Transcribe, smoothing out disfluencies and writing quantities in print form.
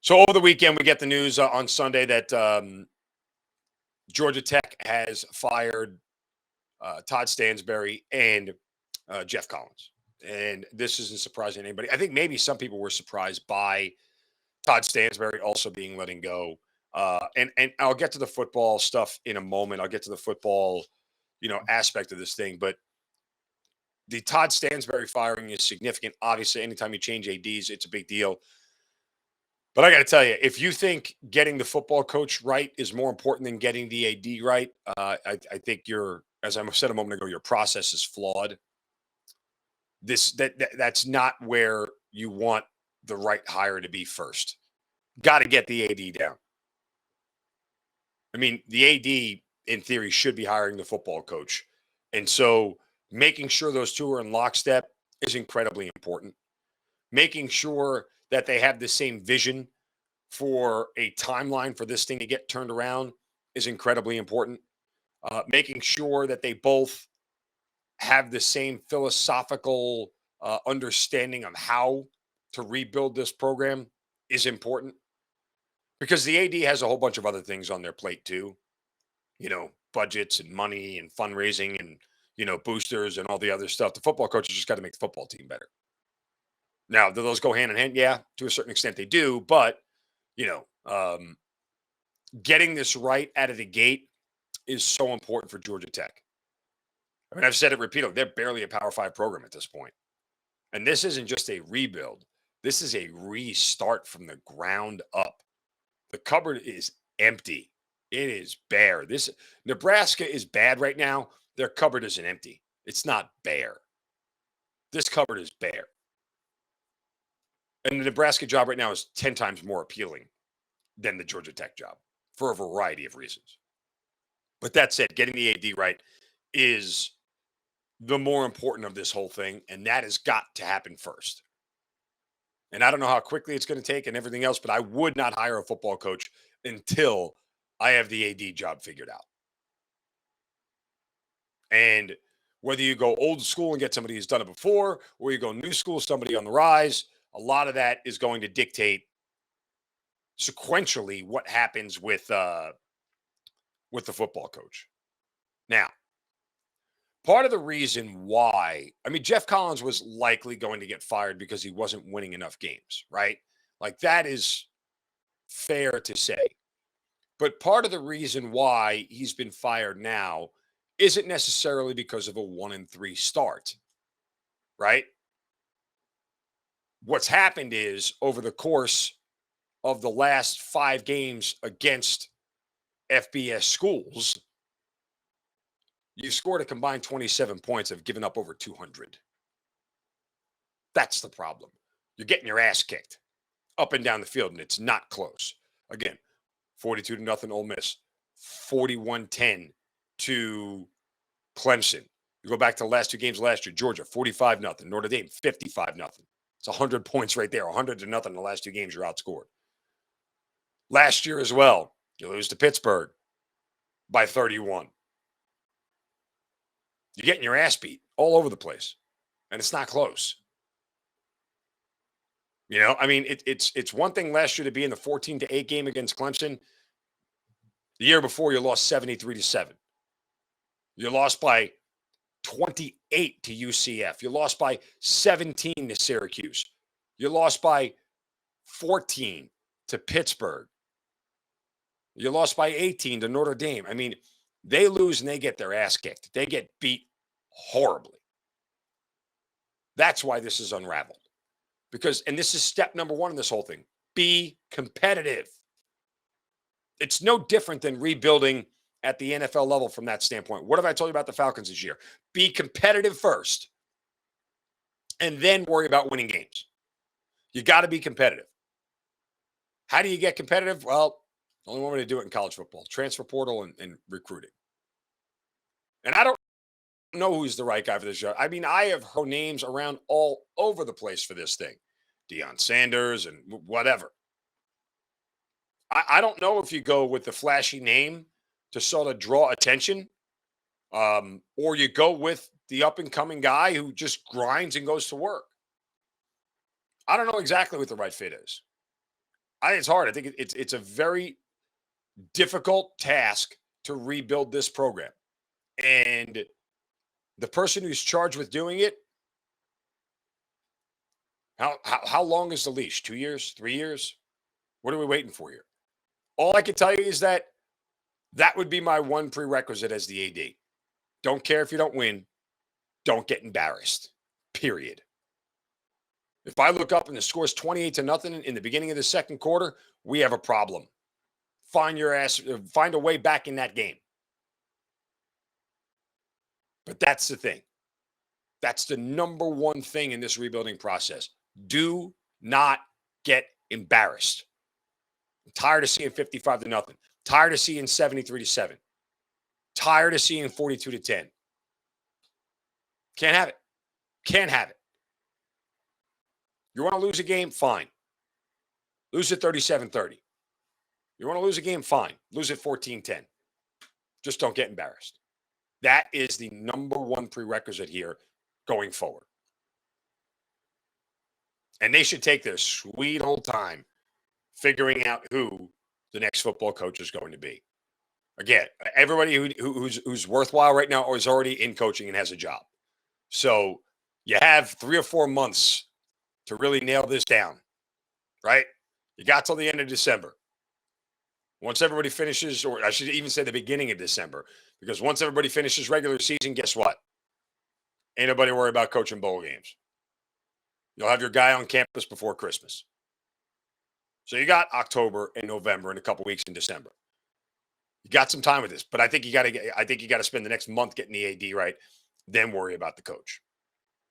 So over the weekend, we get the news on Sunday that Georgia Tech has fired Todd Stansbury and Geoff Collins. And this isn't surprising to anybody. I think maybe some people were surprised by Todd Stansbury also being letting go. And I'll get to the football stuff in a moment. I'll get to the football, aspect of this thing. But the Todd Stansbury firing is significant. Obviously, anytime you change ADs, it's a big deal. But I got to tell you, if you think getting the football coach right is more important than getting the AD right, I think as I said a moment ago, your process is flawed. That's not where you want the right hire to be first. Got to get the AD down. I mean, the AD in theory should be hiring the football coach, and so making sure those two are in lockstep is incredibly important. Making sure that they have the same vision for a timeline for this thing to get turned around is incredibly important. Making sure that they both have the same philosophical understanding of how to rebuild this program is important because the AD has a whole bunch of other things on their plate too, budgets and money and fundraising and, boosters and all the other stuff. The football coaches just got to make the football team better. Now, do those go hand in hand? Yeah, to a certain extent they do. But, getting this right out of the gate is so important for Georgia Tech. I mean, I've said it repeatedly. They're barely a Power 5 program at this point. And this isn't just a rebuild. This is a restart from the ground up. The cupboard is empty. It is bare. Nebraska is bad right now. Their cupboard isn't empty. It's not bare. This cupboard is bare. And the Nebraska job right now is 10 times more appealing than the Georgia Tech job for a variety of reasons. But that said, getting the AD right is the more important of this whole thing, and that has got to happen first. And I don't know how quickly it's going to take and everything else, but I would not hire a football coach until I have the AD job figured out. And whether you go old school and get somebody who's done it before, or you go new school, somebody on the rise, a lot of that is going to dictate sequentially what happens with the football coach. Now, part of the reason why, Geoff Collins was likely going to get fired because he wasn't winning enough games, right? Like that is fair to say. But part of the reason why he's been fired now isn't necessarily because of a 1-3 start, right? What's happened is over the course of the last 5 games against FBS schools, you've scored a combined 27 points, have given up over 200. That's the problem. You're getting your ass kicked up and down the field, and it's not close. Again, 42-0 Ole Miss, 41-10 to Clemson. You go back to the last 2 games last year, Georgia, 45-0, Notre Dame, 55-0. It's 100 points right there, 100-0 in the last 2 games you're outscored. Last year as well, you lose to Pittsburgh by 31. You're getting your ass beat all over the place, and it's not close. It's one thing last year to be in the 14-8 game against Clemson. The year before, you lost 73-7. You lost by 28 to UCF. You lost by 17 to Syracuse. You lost by 14 to Pittsburgh. You lost by 18 to Notre Dame. They lose and they get their ass kicked. They get beat horribly. That's why this is unraveled. And this is step number 1 in this whole thing. Be competitive. It's no different than rebuilding at the NFL level from that standpoint. What have I told you about the Falcons this year? Be competitive first and then worry about winning games. You got to be competitive. How do you get competitive? Well, the only one way to do it in college football, transfer portal and recruiting. And I don't know who's the right guy for this job. I have heard names around all over the place for this thing. Deion Sanders and whatever. I don't know if you go with the flashy name to sort of draw attention, or you go with the up-and-coming guy who just grinds and goes to work. I don't know exactly what the right fit is. I think it's hard. I think it's a very difficult task to rebuild this program. And the person who's charged with doing it, how long is the leash? 2 years? 3 years? What are we waiting for here? All I can tell you is that would be my one prerequisite as the AD. Don't care if you don't win. Don't get embarrassed. Period. If I look up and the score is 28-0 in the beginning of the second quarter, we have a problem. Find a way back in that game. But that's the thing. That's the number one thing in this rebuilding process. Do not get embarrassed. I'm tired of seeing 55-0. Tired of seeing 73-7. Tired of seeing 42-10. Can't have it. Can't have it. You want to lose a game? Fine. Lose it 37-30. You want to lose a game? Fine. Lose it 14-10. Just don't get embarrassed. That is the number one prerequisite here going forward. And they should take their sweet old time figuring out who the next football coach is going to be. Again, everybody who's worthwhile right now is already in coaching and has a job. So you have 3 or 4 months to really nail this down, right? You got till the end of December. Once everybody finishes, or I should even say the beginning of December, because once everybody finishes regular season, guess what? Ain't nobody worry about coaching bowl games. You'll have your guy on campus before Christmas. So you got October and November and a couple weeks in December. You got some time with this, but I think you got to spend the next month getting the AD right, then worry about the coach.